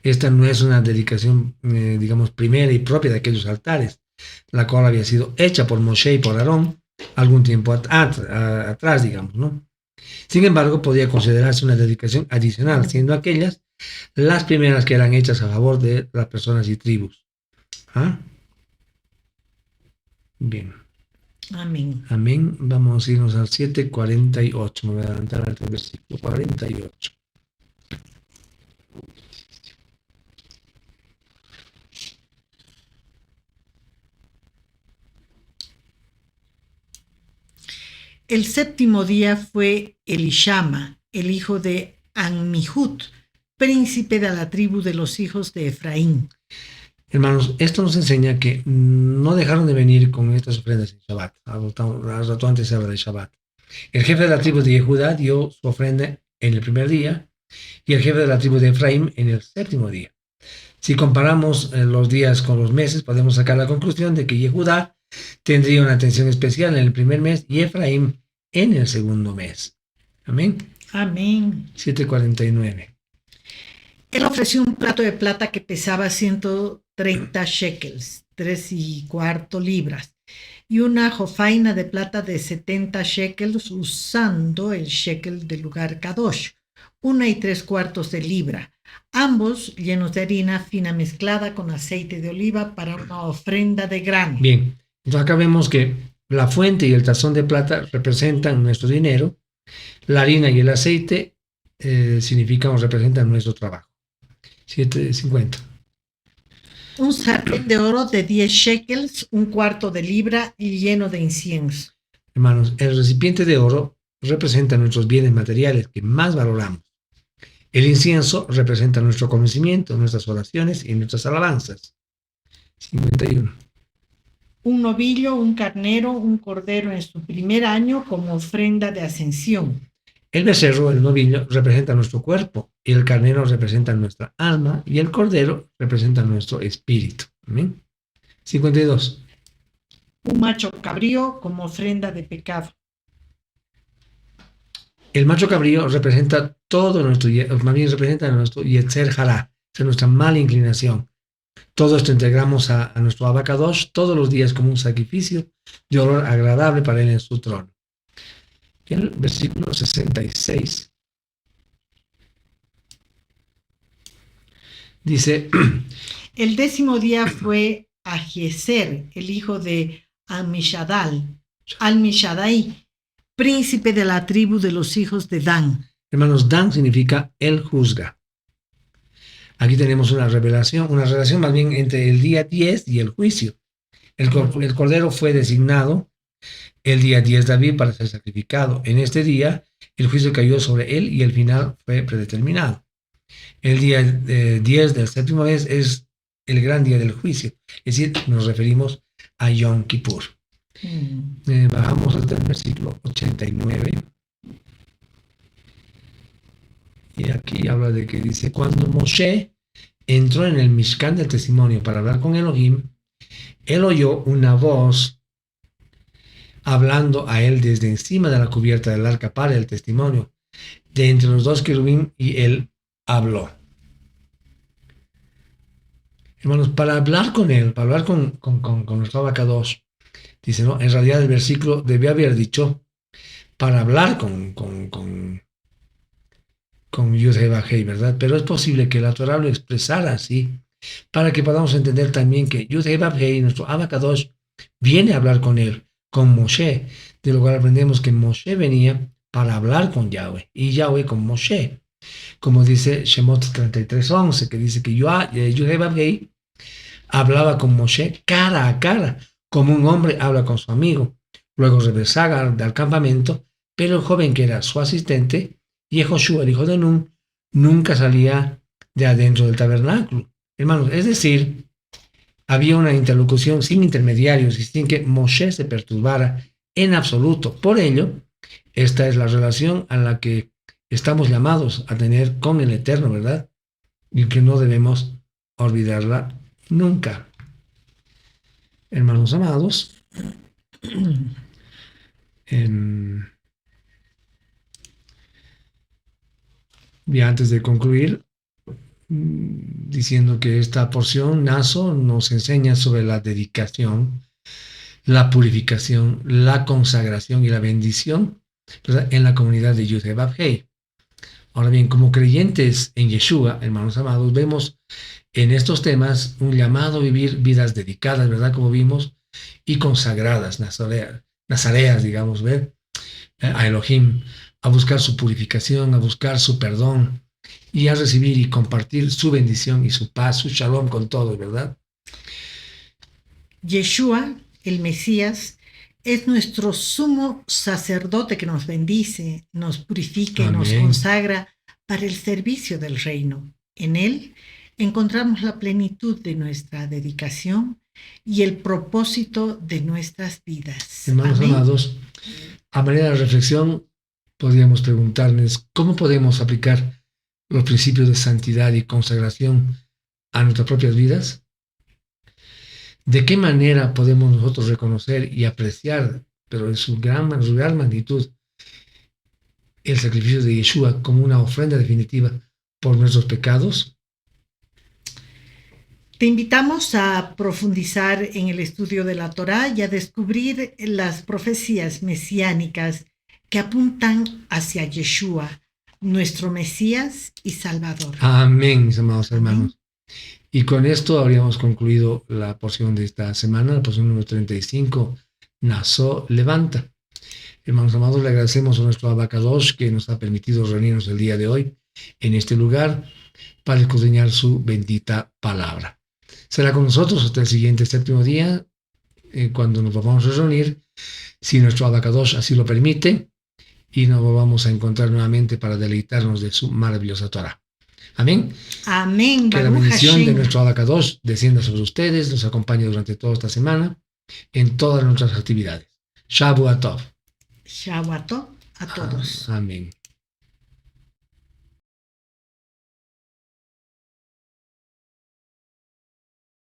Esta no es una dedicación, digamos, primera y propia de aquellos altares, la cual había sido hecha por Moshe y por Aarón algún tiempo atrás, digamos, ¿no? Sin embargo, podía considerarse una dedicación adicional, siendo aquellas las primeras que eran hechas a favor de las personas y tribus. ¿Ah? Bien. Amén. Amén. Vamos a irnos al 7:48. Me voy a adelantar al versículo 48. El séptimo día fue Elishama, el hijo de Ammihud, príncipe de la tribu de los hijos de Efraín. Hermanos, esto nos enseña que no dejaron de venir con estas ofrendas en Shabbat. Al rato antes se habla de Shabbat. El jefe de la tribu de Judá dio su ofrenda en el primer día y el jefe de la tribu de Efraín en el séptimo día. Si comparamos los días con los meses, podemos sacar la conclusión de que Yehudá tendría una atención especial en el primer mes y Efraín en el segundo mes. Amén. Amén. 7:49. Él ofreció un plato de plata que pesaba 130 shekels, 3¼ libras, y una jofaina de plata de 70 shekels, usando el shekel del lugar Kadosh, 1¾ de libra, ambos llenos de harina fina mezclada con aceite de oliva para una ofrenda de grano. Bien, entonces acá vemos que la fuente y el tazón de plata representan nuestro dinero, la harina y el aceite significan o representan nuestro trabajo. 7:50. Un sartén de oro de 10 shekels, 1/4 de libra y lleno de incienso. Hermanos, el recipiente de oro representa nuestros bienes materiales que más valoramos. El incienso representa nuestro conocimiento, nuestras oraciones y nuestras alabanzas. 51. Un novillo, un carnero, un cordero en su primer año como ofrenda de ascensión. El becerro, el novillo, representa nuestro cuerpo, y el carnero representa nuestra alma, y el cordero representa nuestro espíritu. ¿Amén? 52. Un macho cabrío como ofrenda de pecado. El macho cabrío representa todo nuestro, más bien representa nuestro Yetzer Hará, nuestra mala inclinación. Todo esto entregamos a nuestro Abacadosh todos los días como un sacrificio de olor agradable para él en su trono. El versículo 66 dice: El 10º día fue Ahiezer, el hijo de Almishadai, príncipe de la tribu de los hijos de Dan. Hermanos, Dan significa él juzga. Aquí tenemos una relación más bien entre el día 10 y el juicio. El cordero fue designado el día 10 de Aviv para ser sacrificado. En este día, el juicio cayó sobre él y el final fue predeterminado. El día 10 del séptimo mes es el gran día del juicio. Es decir, nos referimos a Yom Kippur. Bajamos hasta el versículo 89. Y aquí habla de que dice: cuando Moshe entró en el Mishkan del testimonio para hablar con Elohim, él oyó una voz hablando a él desde encima de la cubierta del arca para el testimonio, de entre los dos querubín, y él habló. Hermanos, para hablar con él, para hablar con nuestro Abacadosh, dice, no, en realidad el versículo debe haber dicho para hablar con Yud-Heh-Vah-Heh, ¿verdad? Pero es posible que la Torah lo expresara así, para que podamos entender también que Yud-Heh-Vah-Heh, nuestro Abacadosh, viene a hablar con él, con Moshe, de lo cual aprendemos que Moshe venía para hablar con Yahweh, y Yahweh con Moshe, como dice Shemot 33:11, que dice que Yud-Heh-Vah-Heh hablaba con Moshe cara a cara, como un hombre habla con su amigo. Luego regresaba al campamento, pero el joven que era su asistente, Yehoshua, el hijo de Nun, nunca salía de adentro del tabernáculo. Hermanos, es decir, había una interlocución sin intermediarios y sin que Moshe se perturbara en absoluto. Por ello, esta es la relación a la que estamos llamados a tener con el Eterno, ¿verdad? Y que no debemos olvidarla nunca. hermanos amados, y antes de concluir, diciendo que esta porción, Naso, nos enseña sobre la dedicación, la purificación, la consagración y la bendición, ¿verdad?, en la comunidad de Yud Vav Hei. Ahora bien, como creyentes en Yeshua, hermanos amados, vemos en estos temas un llamado a vivir vidas dedicadas, ¿verdad?, como vimos, y consagradas, nazareas, digamos, ver, a Elohim, a buscar su purificación, a buscar su perdón y a recibir y compartir su bendición y su paz, su shalom con todos, ¿verdad? Yeshua, el Mesías, es nuestro sumo sacerdote que nos bendice, nos purifica y nos consagra para el servicio del reino. En él encontramos la plenitud de nuestra dedicación y el propósito de nuestras vidas. Hermanos amados, a manera de reflexión, podríamos preguntarnos cómo podemos aplicar los principios de santidad y consagración a nuestras propias vidas. ¿De qué manera podemos nosotros reconocer y apreciar, pero en su gran magnitud, el sacrificio de Yeshua como una ofrenda definitiva por nuestros pecados? Te invitamos a profundizar en el estudio de la Torá y a descubrir las profecías mesiánicas que apuntan hacia Yeshua, nuestro Mesías y Salvador. Amén, mis amados hermanos. Y con esto habríamos concluido la porción de esta semana, la porción número 35, Naso levanta. Hermanos amados, le agradecemos a nuestro Abacadosh que nos ha permitido reunirnos el día de hoy en este lugar para escudriñar su bendita palabra. Será con nosotros hasta el siguiente séptimo día, cuando nos vamos a reunir, si nuestro Abacadosh así lo permite, y nos vamos a encontrar nuevamente para deleitarnos de su maravillosa Torah. Amén. Amén. Que la bendición de nuestro Abacadosh descienda sobre ustedes, los acompañe durante toda esta semana en todas nuestras actividades. Shavuot Tov. Shavuot Tov a todos. Amén.